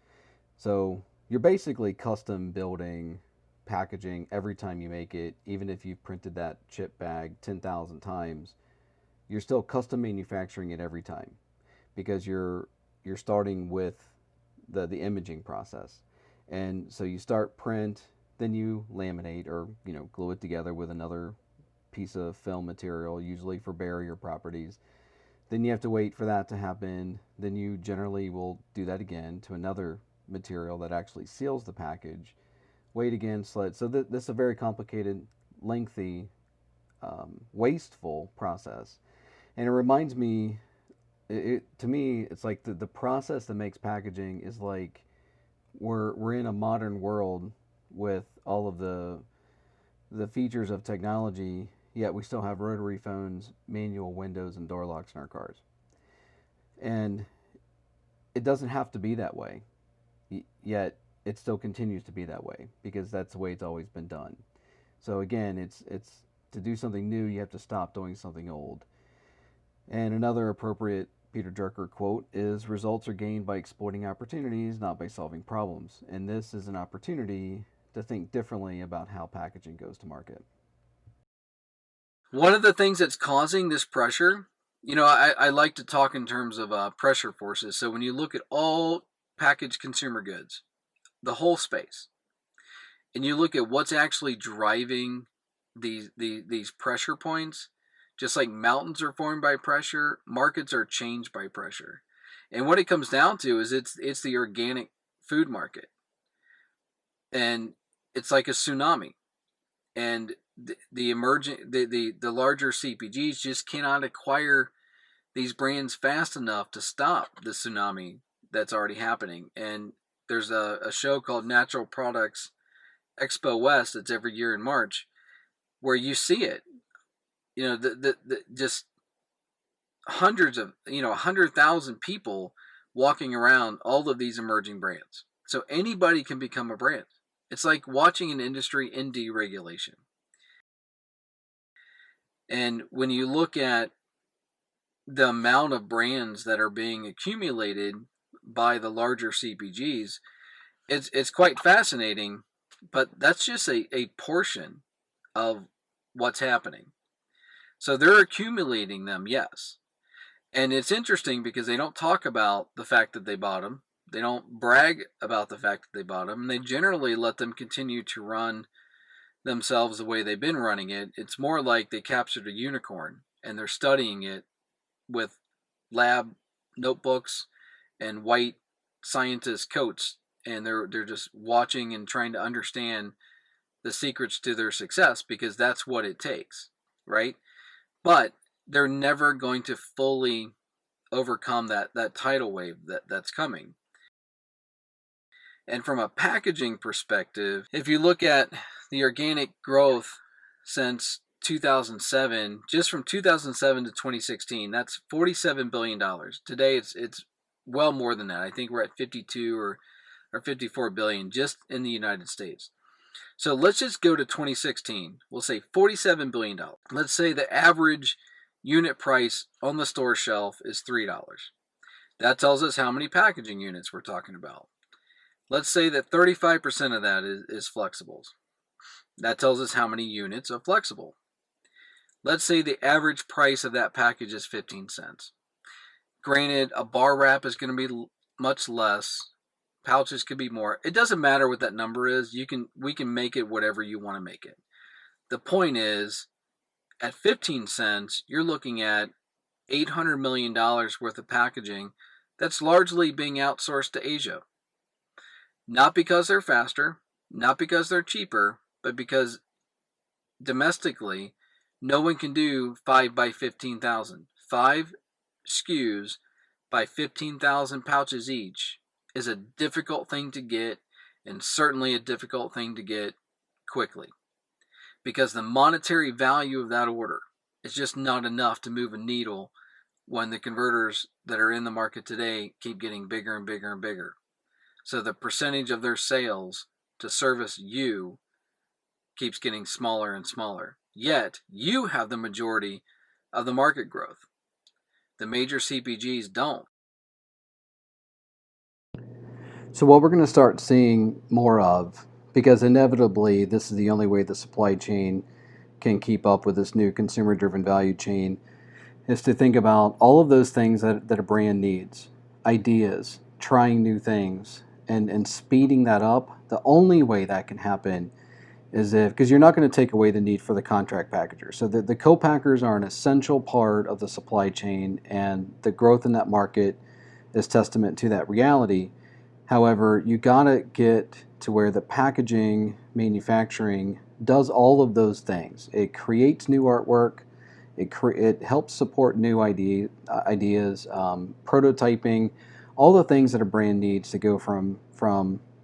So you're basically custom building packaging every time you make it, even if you've printed that chip bag 10,000 times, you're still custom manufacturing it every time because you're starting with the imaging process. And so you start print, then you laminate or glue it together with another piece of film material, usually for barrier properties. Then you have to wait for that to happen. Then you generally will do that again to another material that actually seals the package. Wait again, slit. So this is a very complicated, lengthy, wasteful process. And it reminds me, to me, it's like the process that makes packaging is like we're in a modern world with all of the features of technology, yet we still have rotary phones, manual windows, and door locks in our cars. And it doesn't have to be that way, yet it still continues to be that way because that's the way it's always been done. So again, it's to do something new, you have to stop doing something old. And another appropriate Peter Drucker quote is, results are gained by exploiting opportunities, not by solving problems. And this is an opportunity to think differently about how packaging goes to market. One of the things that's causing this pressure, I like to talk in terms of pressure forces. So when you look at all packaged consumer goods, the whole space, and you look at what's actually driving these pressure points, just like mountains are formed by pressure, markets are changed by pressure. And what it comes down to is it's the organic food market. And it's like a tsunami. And the emerging the larger CPGs just cannot acquire these brands fast enough to stop the tsunami that's already happening. And there's a show called Natural Products Expo West that's every year in March, where you see it. The just hundreds of 100,000 people walking around all of these emerging brands. So anybody can become a brand. It's like watching an industry in deregulation. And when you look at the amount of brands that are being accumulated by the larger CPGs, it's quite fascinating, but that's just a portion of what's happening. So they're accumulating them, yes. And it's interesting because they don't talk about the fact that they bought them. They don't brag about the fact that they bought them. And they generally let them continue to run themselves the way they've been running it. It's more like they captured a unicorn and they're studying it with lab notebooks and white scientist coats, and they're just watching and trying to understand the secrets to their success, because that's what it takes, right? But they're never going to fully overcome that tidal wave that's coming. And from a packaging perspective, if you look at the organic growth since 2007, just from 2007 to 2016, that's $47 billion. Today it's well more than that. I think we're at 52 or 54 billion just in the United States. So let's just go to 2016. We'll say $47 billion. Let's say the average unit price on the store shelf is $3. That tells us how many packaging units we're talking about. Let's say that 35% of that is flexibles. That tells us how many units of flexible. Let's say the average price of that package is 15 cents. Granted, a bar wrap is going to be much less. Pouches could be more. It doesn't matter what that number is. We can make it whatever you want to make it. The point is, at 15 cents, you're looking at $800 million worth of packaging that's largely being outsourced to Asia. Not because they're faster, not because they're cheaper, but because domestically, no one can do 5 by 15,000. 5 SKUs by 15,000 pouches each is a difficult thing to get, and certainly a difficult thing to get quickly, because the monetary value of that order is just not enough to move a needle when the converters that are in the market today keep getting bigger and bigger and bigger. So the percentage of their sales to service you keeps getting smaller and smaller. Yet, you have the majority of the market growth. The major CPGs don't. So what we're going to start seeing more of, because inevitably this is the only way the supply chain can keep up with this new consumer-driven value chain, is to think about all of those things that a brand needs, ideas, trying new things, and speeding that up. The only way that can happen is because you're not going to take away the need for the contract packager. So the co-packers are an essential part of the supply chain, and the growth in that market is testament to that reality. However, you got to get to where the packaging manufacturing does all of those things. It creates new artwork. It helps support new ideas, prototyping, all the things that a brand needs to go from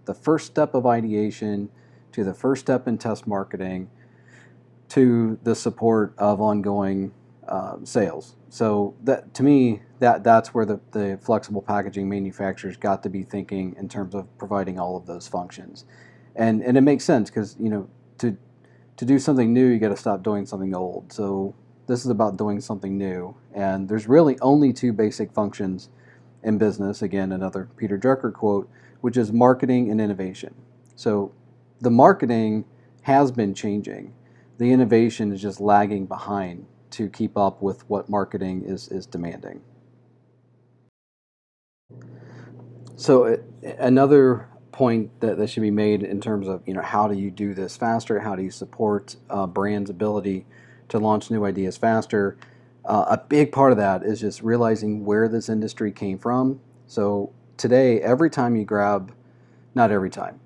the first step of ideation to the first step in test marketing to the support of ongoing sales. So that, to me, that's where the flexible packaging manufacturers got to be thinking in terms of providing all of those functions, and it makes sense because to do something new, you got to stop doing something old. So this is about doing something new, and there's really only two basic functions in business. Again, another Peter Drucker quote, which is marketing and innovation. So the marketing has been changing. The innovation is just lagging behind to keep up with what marketing is demanding. So another point that should be made in terms of how do you do this faster? How do you support brands' ability to launch new ideas faster? A big part of that is just realizing where this industry came from. So today, every time you grab, not every time,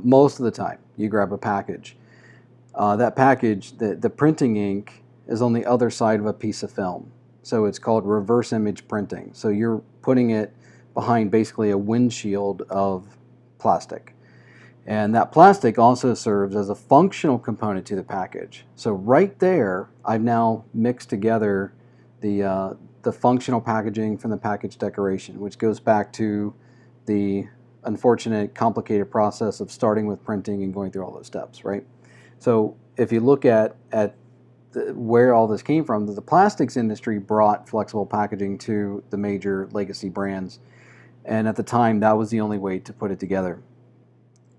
most of the time, you grab a package. That package, the printing ink is on the other side of a piece of film. So it's called reverse image printing. So you're putting it behind basically a windshield of plastic. And that plastic also serves as a functional component to the package. So right there, I've now mixed together the functional packaging from the package decoration, which goes back to the unfortunate, complicated process of starting with printing and going through all those steps, right? So if you look at where all this came from, the plastics industry brought flexible packaging to the major legacy brands. And at the time, that was the only way to put it together.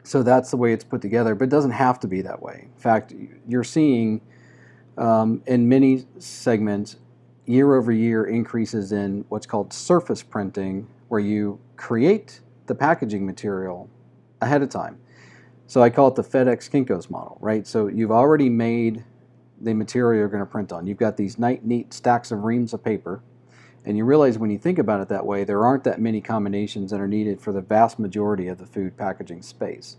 So that's the way it's put together, but it doesn't have to be that way. In fact, you're seeing in many segments, year-over-year increases in what's called surface printing, where you create the packaging material ahead of time. So I call it the Fedex Kinkos model, right? So you've already made the material you're going to print on. You've got these neat stacks of reams of paper, and you realize when you think about it that way, there aren't that many combinations that are needed for the vast majority of the food packaging space.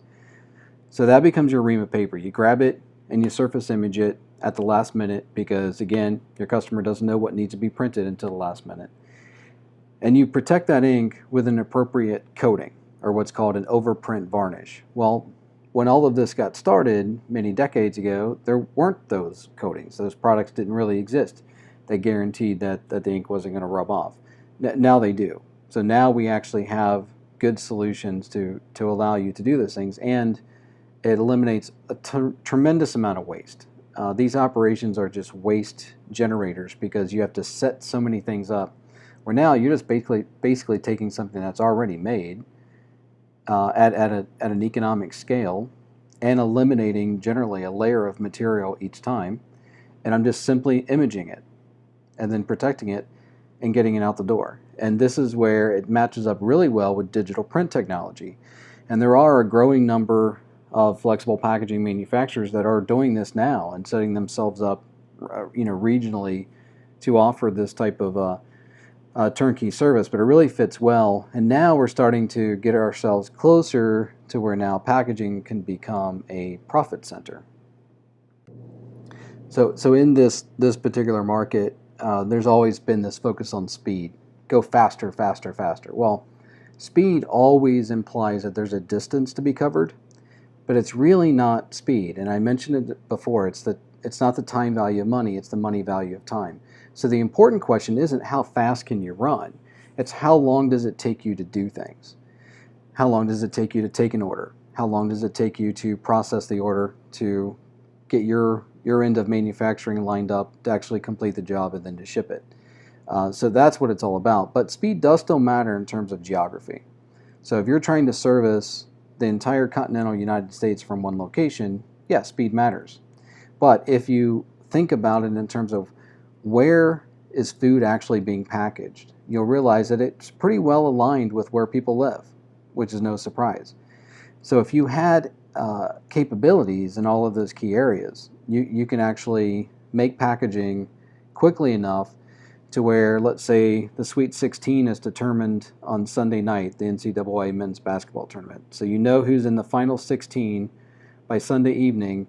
So that becomes your ream of paper. You grab it and you surface image it at the last minute because, again, your customer doesn't know what needs to be printed until the last minute. And you protect that ink with an appropriate coating, or what's called an overprint varnish. Well, when all of this got started many decades ago, there weren't those coatings. Those products didn't really exist. They guaranteed that the ink wasn't going to rub off. Now they do. So now we actually have good solutions to allow you to do those things, and it eliminates a tremendous amount of waste. These operations are just waste generators because you have to set so many things up, where now you're just basically taking something that's already made at an economic scale and eliminating generally a layer of material each time, and I'm just simply imaging it and then protecting it and getting it out the door. And this is where it matches up really well with digital print technology. And there are a growing number of flexible packaging manufacturers that are doing this now and setting themselves up regionally to offer this type of turnkey service, but it really fits well. And now we're starting to get ourselves closer to where now packaging can become a profit center. So in this particular market, there's always been this focus on speed. Go faster, faster, faster. Well, speed always implies that there's a distance to be covered, but it's really not speed. And I mentioned it before, it's not the time value of money, it's the money value of time. So the important question isn't how fast can you run, it's how long does it take you to do things. How long does it take you to take an order? How long does it take you to process the order, to get your end of manufacturing lined up, to actually complete the job and then to ship it? So that's what it's all about. But speed does still matter in terms of geography. So if you're trying to service the entire continental United States from one location, yeah, speed matters. But if you think about it in terms of where is food actually being packaged, you'll realize that it's pretty well aligned with where people live, which is no surprise. So if you had capabilities in all of those key areas, you can actually make packaging quickly enough to where, let's say, the Sweet 16 is determined on Sunday night, the NCAA men's basketball tournament. So you know who's in the final 16 by Sunday evening,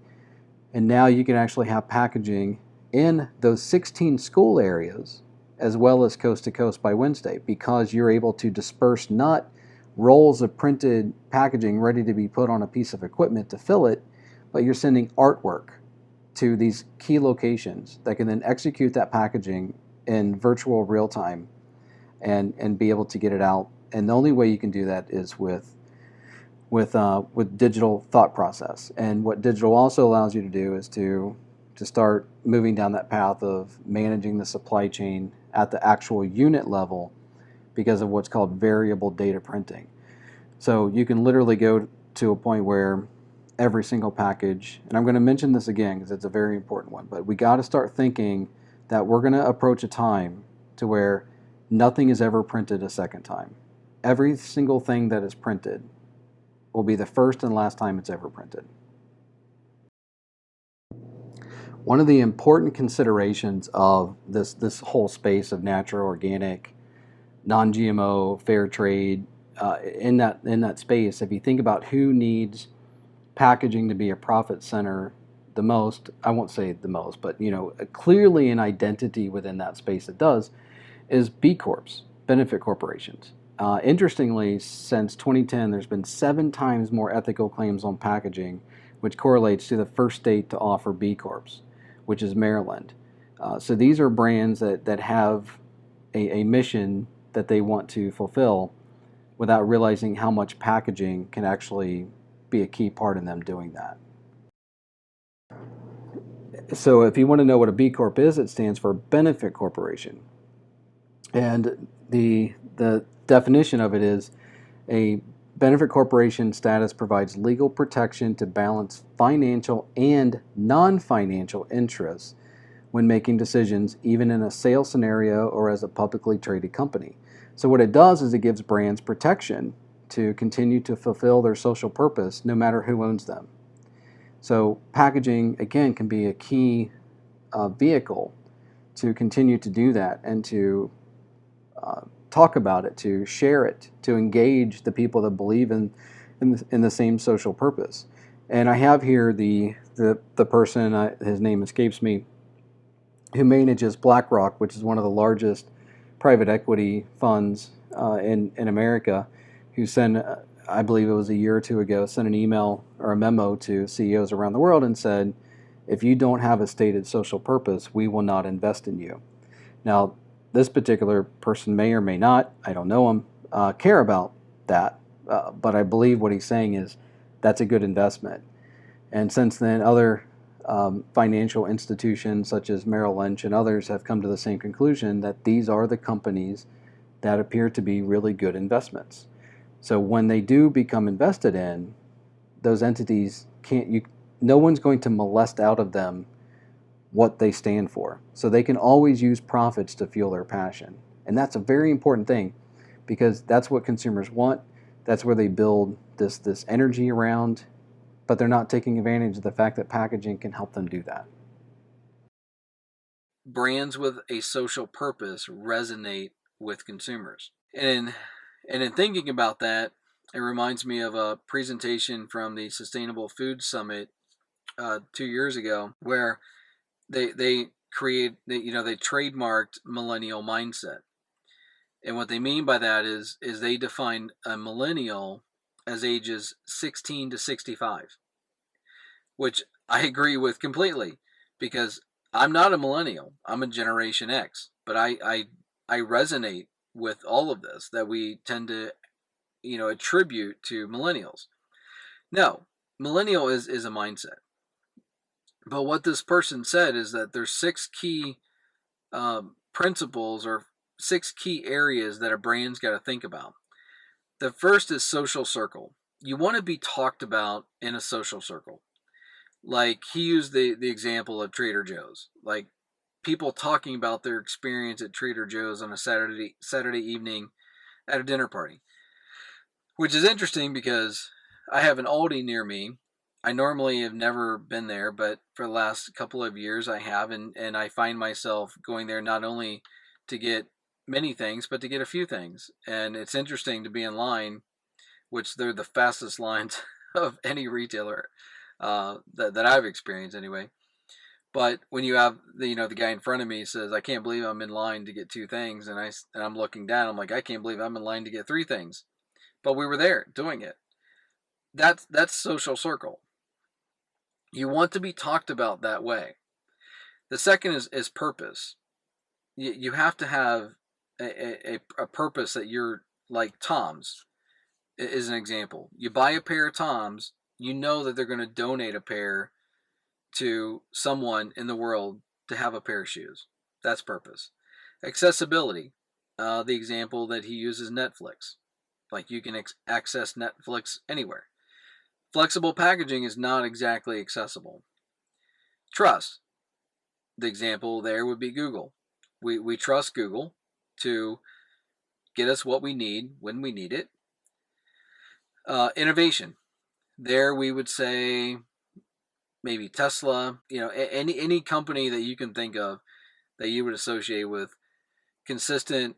and now you can actually have packaging in those 16 school areas as well as coast to coast by Wednesday, because you're able to disperse not rolls of printed packaging ready to be put on a piece of equipment to fill it, but you're sending artwork to these key locations that can then execute that packaging in virtual real time and be able to get it out. And the only way you can do that is with digital thought process. And what digital also allows you to do is to start moving down that path of managing the supply chain at the actual unit level because of what's called variable data printing. So you can literally go to a point where every single package, and I'm going to mention this again because it's a very important one, but we got to start thinking that we're going to approach a time to where nothing is ever printed a second time. Every single thing that is printed will be the first and last time it's ever printed. One of the important considerations of this whole space of natural, organic, non-GMO, fair trade, in that space, if you think about who needs packaging to be a profit center the most, I won't say the most, but clearly an identity within that space that does, is B Corps, benefit corporations. Interestingly, since 2010, there's been 7 times more ethical claims on packaging, which correlates to the first state to offer B Corps, which is Maryland. So these are brands that have a mission that they want to fulfill without realizing how much packaging can actually be a key part in them doing that. So if you want to know what a B Corp is, it stands for Benefit Corporation. And the definition of it is a benefit corporation status provides legal protection to balance financial and non-financial interests when making decisions, even in a sales scenario or as a publicly traded company. So what it does is it gives brands protection to continue to fulfill their social purpose no matter who owns them. So packaging, again, can be a key vehicle to continue to do that and to talk about it, to share it, to engage the people that believe in the same social purpose. And I have here the person, his name escapes me, who manages BlackRock, which is one of the largest private equity funds in America, who sent, I believe it was a year or two ago, sent an email or a memo to CEOs around the world and said, if you don't have a stated social purpose, we will not invest in you. Now, this particular person may or may not, I don't know him, care about that, but I believe what he's saying is that's a good investment. And since then, other financial institutions such as Merrill Lynch and others have come to the same conclusion that these are the companies that appear to be really good investments. So when they do become invested in, those entities no one's going to molest out of them what they stand for. So they can always use profits to fuel their passion. And that's a very important thing because that's what consumers want. That's where they build this energy around, but they're not taking advantage of the fact that packaging can help them do that. Brands with a social purpose resonate with consumers. And in thinking about that, it reminds me of a presentation from the Sustainable Food Summit 2 years ago, where they trademarked millennial mindset. And what they mean by that is they define a millennial as ages 16 to 65, which I agree with completely, because I'm not a millennial. I'm a Generation X, but I resonate with all of this that we tend to, attribute to millennials. No, millennial is a mindset. But what this person said is that there's 6 key principles or 6 key areas that a brand's got to think about. The first is social circle. You want to be talked about in a social circle. Like he used the example of Trader Joe's. Like people talking about their experience at Trader Joe's on a Saturday evening at a dinner party. Which is interesting because I have an Aldi near me. I normally have never been there, but for the last couple of years I have, and I find myself going there not only to get many things, but to get a few things. And it's interesting to be in line, which they're the fastest lines of any retailer that I've experienced anyway. But when you have the guy in front of me says, "I can't believe I'm in line to get 2 things," and I'm looking down, I'm like, "I can't believe I'm in line to get 3 things," but we were there doing it. That's social circle. You want to be talked about that way. The second is purpose. You have to have a purpose that you're like Tom's is an example. You buy a pair of Tom's, you know that they're going to donate a pair to someone in the world to have a pair of shoes. That's purpose. Accessibility. The example that he uses, Netflix. Like you can access Netflix anywhere. Flexible packaging is not exactly accessible. Trust. The example there would be Google. We trust Google to get us what we need when we need it. Innovation. There we would say maybe Tesla, any company that you can think of that you would associate with consistent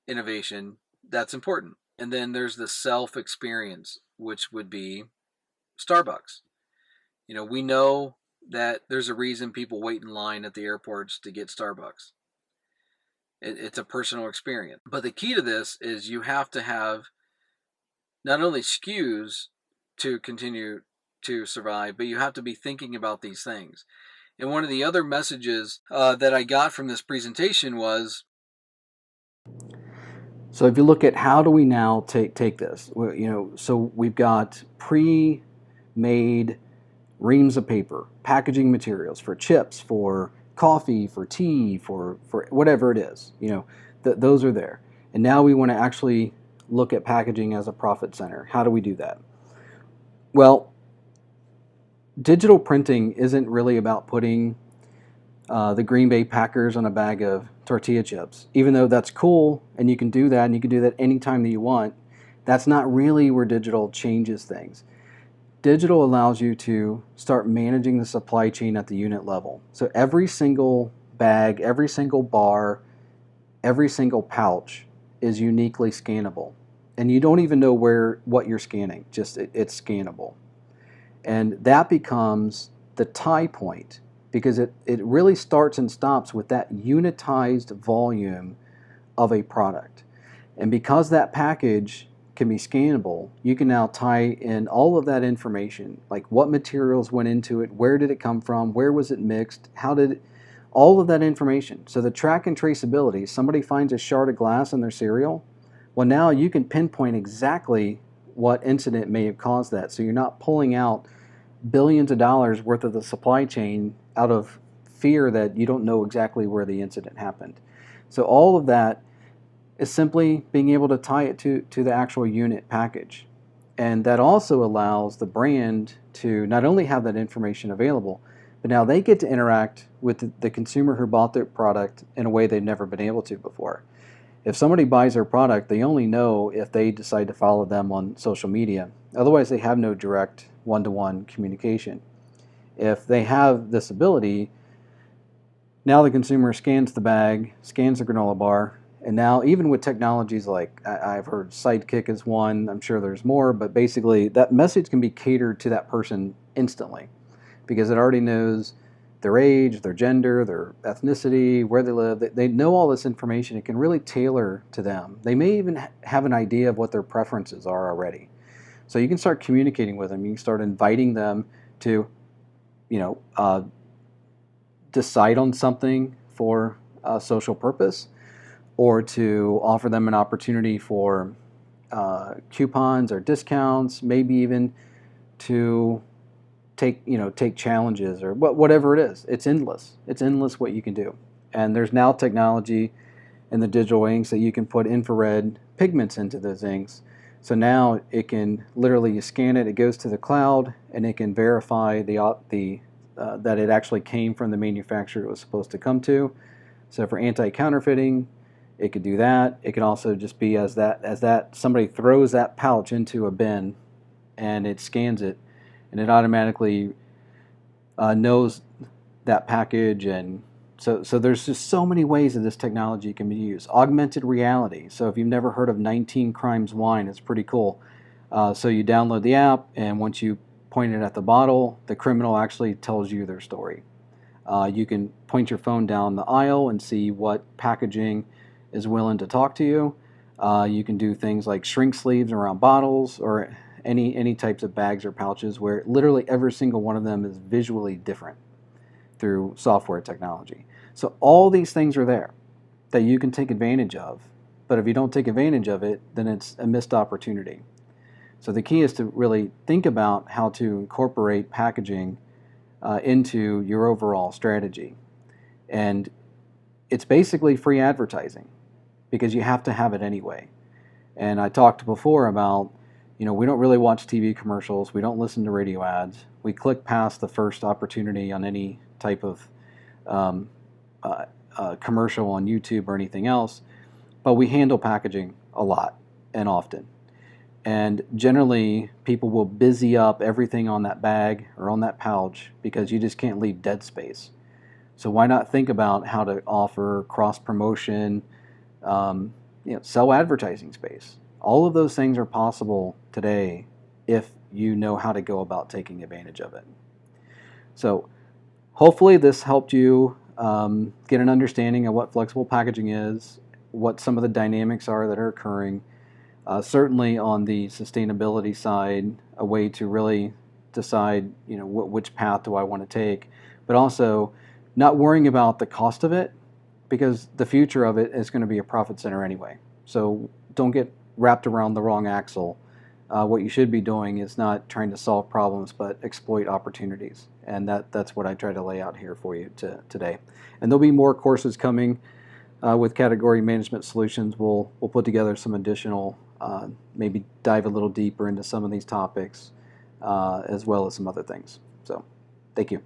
innovation, that's important. And then there's the self-experience, which would be Starbucks. We know that there's a reason people wait in line at the airports to get Starbucks. It's a personal experience. But the key to this is you have to have not only SKUs to continue to survive, but you have to be thinking about these things. And one of the other messages that I got from this presentation was, so if you look at how do we now take this, so we've got pre-made reams of paper, packaging materials for chips, for coffee, for tea, for whatever it is, those are there. And now we want to actually look at packaging as a profit center. How do we do that? Well, digital printing isn't really about putting the Green Bay Packers on a bag of tortilla chips. Even though that's cool and you can do that and you can do that anytime that you want, that's not really where digital changes things. Digital allows you to start managing the supply chain at the unit level. So every single bag, every single bar, every single pouch is uniquely scannable. And you don't even know what you're scanning, just it's scannable. And that becomes the tie point, because it really starts and stops with that unitized volume of a product. And because that package can be scannable, you can now tie in all of that information, like what materials went into it, where did it come from, where was it mixed, how did it, all of that information. So the track and traceability, somebody finds a shard of glass in their cereal, well, now you can pinpoint exactly what incident may have caused that. So you're not pulling out billions of dollars worth of the supply chain out of fear that you don't know exactly where the incident happened. So all of that is simply being able to tie it to the actual unit package. And that also allows the brand to not only have that information available, but now they get to interact with the consumer who bought their product in a way they've never been able to before. If somebody buys their product, they only know if they decide to follow them on social media. Otherwise, they have no direct one-to-one communication. If they have this ability, now the consumer scans the bag, scans the granola bar, and now even with technologies like, I've heard Sidekick is one, I'm sure there's more, but basically that message can be catered to that person instantly because it already knows their age, their gender, their ethnicity, where they live. They know all this information. It can really tailor to them. They may even have an idea of what their preferences are already. So you can start communicating with them. You can start inviting them to, decide on something for a social purpose, or to offer them an opportunity for coupons or discounts, maybe even to take challenges or whatever it is. It's endless. It's endless what you can do. And there's now technology in the digital inks that you can put infrared pigments into those inks. So now it can literally, you scan it, it goes to the cloud, and it can verify that it actually came from the manufacturer it was supposed to come to. So for anti-counterfeiting, it could do that. It can also just be as that somebody throws that pouch into a bin and it scans it, and it automatically knows that package. And so there's just so many ways that this technology can be used. Augmented reality. So if you've never heard of 19 Crimes Wine, it's pretty cool. So you download the app, and once you point it at the bottle, the criminal actually tells you their story. You can point your phone down the aisle and see what packaging is willing to talk to you. You can do things like shrink sleeves around bottles or any types of bags or pouches where literally every single one of them is visually different through software technology. So all these things are there that you can take advantage of, but if you don't take advantage of it, then it's a missed opportunity. So the key is to really think about how to incorporate packaging into your overall strategy. And it's basically free advertising because you have to have it anyway. And I talked before about, we don't really watch TV commercials. We don't listen to radio ads. We click past the first opportunity on any type of commercial on YouTube or anything else. But we handle packaging a lot and often. And generally, people will busy up everything on that bag or on that pouch because you just can't leave dead space. So why not think about how to offer cross-promotion, sell advertising space. All of those things are possible today if you know how to go about taking advantage of it. So hopefully this helped you get an understanding of what flexible packaging is, what some of the dynamics are that are occurring. Certainly on the sustainability side, a way to really decide, which path do I want to take, but also not worrying about the cost of it, because the future of it is going to be a profit center anyway. So don't get wrapped around the wrong axle. What you should be doing is not trying to solve problems, but exploit opportunities. And that's what I try to lay out here for you today. And there'll be more courses coming with category management solutions. We'll put together some additional, maybe dive a little deeper into some of these topics, as well as some other things. So thank you.